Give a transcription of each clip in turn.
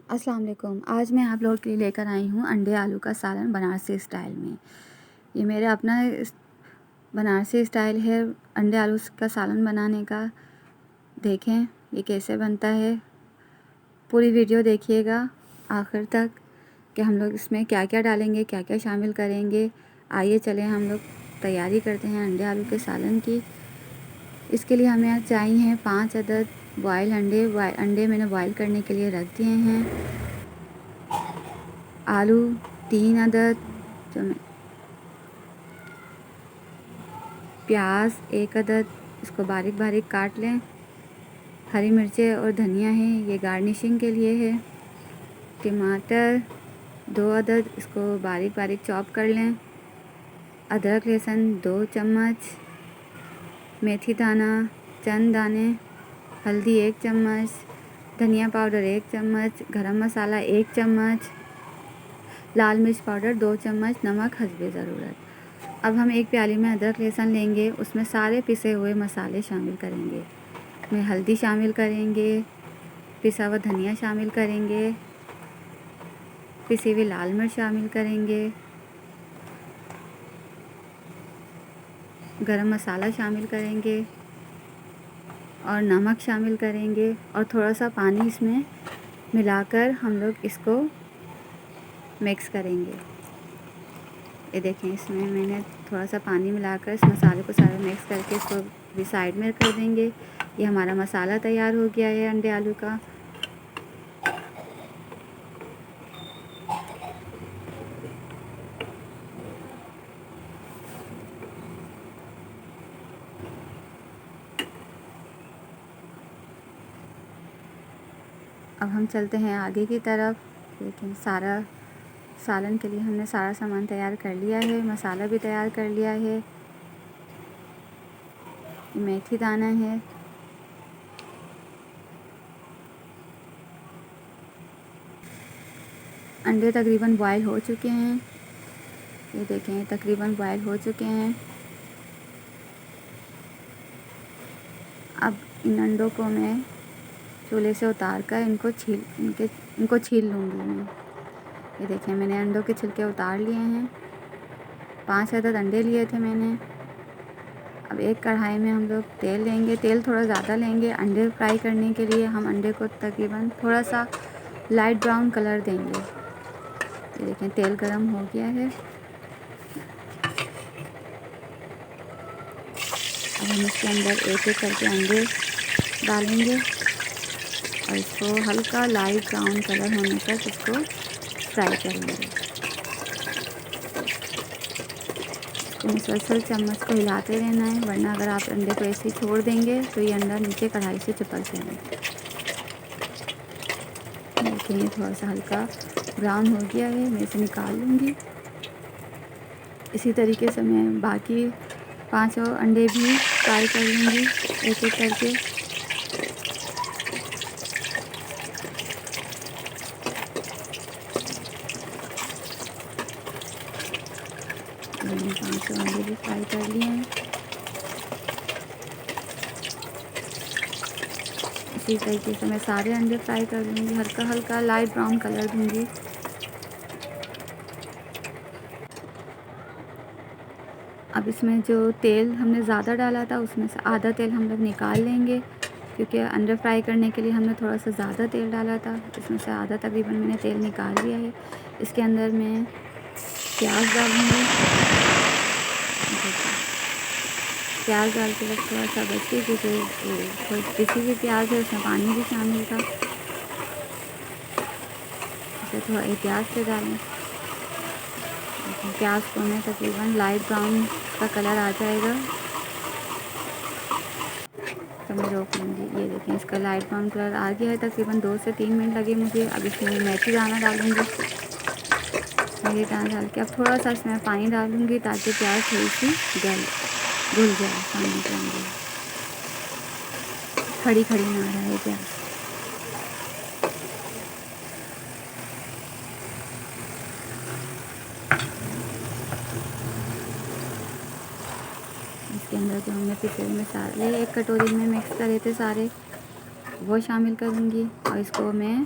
अस्सलाम वालेकुम। आज मैं आप लोगों के लिए लेकर आई हूँ अंडे आलू का सालन बनारसी स्टाइल में। ये मेरा अपना बनारसी स्टाइल है अंडे आलू का सालन बनाने का। देखें ये कैसे बनता है, पूरी वीडियो देखिएगा आखिर तक कि हम लोग इसमें क्या क्या डालेंगे, क्या क्या शामिल करेंगे। आइए चलें हम लोग तैयारी करते हैं अंडे आलू के सालन की। इसके लिए हमें चाहिए 5 अदद बॉयल अंडे। अंडे मैंने बॉयल करने के लिए रख दिए हैं। आलू 3 अदद, प्याज 1 अदद, इसको बारीक बारीक काट लें। हरी मिर्चें और धनिया है, ये गार्निशिंग के लिए है। टमाटर 2 अदद, इसको बारीक बारीक चॉप कर लें। अदरक लहसुन 2 चम्मच, मेथी दाना चंद दाने, हल्दी 1 चम्मच, धनिया पाउडर 1 चम्मच, गरम मसाला 1 चम्मच, लाल मिर्च पाउडर 2 चम्मच, नमक हस्बे ज़रूरत। अब हम एक प्याली में अदरक लहसुन लेंगे, उसमें सारे पिसे हुए मसाले शामिल करेंगे। उसमें हल्दी शामिल करेंगे, पिसा हुआ धनिया शामिल करेंगे, पिसी हुई लाल मिर्च शामिल करेंगे, गरम मसाला शामिल करेंगे और नमक शामिल करेंगे और थोड़ा सा पानी इसमें मिलाकर हम लोग इसको मिक्स करेंगे। ये देखें, इसमें मैंने थोड़ा सा पानी मिलाकर इस मसाले को सारा मिक्स करके इसको भी साइड में कर देंगे। ये हमारा मसाला तैयार हो गया है अंडे आलू का। अब हम चलते हैं आगे की तरफ। देखें, सारा सालन के लिए हमने सारा सामान तैयार कर लिया है, मसाला भी तैयार कर लिया है। मेथी दाना है, अंडे तकरीबन बॉयल हो चुके हैं। ये देखें, तकरीबन बॉयल हो चुके हैं। अब इन अंडों को मैं चूल्हे से उतार कर इनको छील लूँगी मैं। ये देखें, मैंने अंडों के छिलके उतार लिए हैं। 5 अदद अंडे लिए थे मैंने। अब एक कढ़ाई में हम लोग तेल लेंगे। तेल थोड़ा ज़्यादा लेंगे अंडे फ्राई करने के लिए। हम अंडे को तकरीबन थोड़ा सा लाइट ब्राउन कलर देंगे। ये देखें, तेल गरम हो गया है। अब हम इसके अंदर एक एक करके अंडे डालेंगे और इसको हल्का लाइट ब्राउन कलर होने तक इसको फ्राई करेंगे। इसको मुसलसल चम्मच को हिलाते रहना है, वरना अगर आप अंडे को ऐसे ही छोड़ देंगे तो ये अंडा नीचे कढ़ाई से चिपक जाएगा। देखिए, ये थोड़ा सा हल्का ब्राउन हो गया है, मैं इसे निकाल लूँगी। इसी तरीके से मैं बाकी 5 और अंडे भी फ्राई कर लूँगी एक एक करके। मैंने 5 अंडे भी फ्राई कर लिए हैं। इसी तरीके से मैं सारे अंडे फ्राई कर लूँगी, हल्का हल्का लाइट ब्राउन कलर दूँगी। अब इसमें जो तेल हमने ज़्यादा डाला था उसमें से आधा तेल हम लोग निकाल लेंगे, क्योंकि अंडे फ्राई करने के लिए हमने थोड़ा सा ज़्यादा तेल डाला था। इसमें से आधा तकरीबन मैंने तेल निकाल लिया है। इसके अंदर मैं प्याज डालूँगी। प्याज डाल के बस थोड़ा सा बच के, क्योंकि थोड़ी पिसी हुई प्याज है, उसमें पानी भी शामिल था। इसे थोड़ा एहतियात से डालें। प्याज को मैं तकरीबन लाइट ब्राउन का कलर आ जाएगा तो मैं रोक लूँगी। ये देखें, इसका लाइट ब्राउन कलर आ गया है। तकरीबन 2 से 3 मिनट लगे मुझे। अब इसमें मेथी दाना डालूँगी। मेथी दाना डाल के अब थोड़ा सा इसमें पानी डालूँगी ताकि प्याज थोड़ी सी घुल जाए पानी के अंदर, खड़ी खड़ी ना रहे प्याज। इसके अंदर जो हमने पिसे हुए मसाले एक कटोरी में मिक्स करे थे सारे, वो शामिल करूँगी और इसको मैं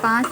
5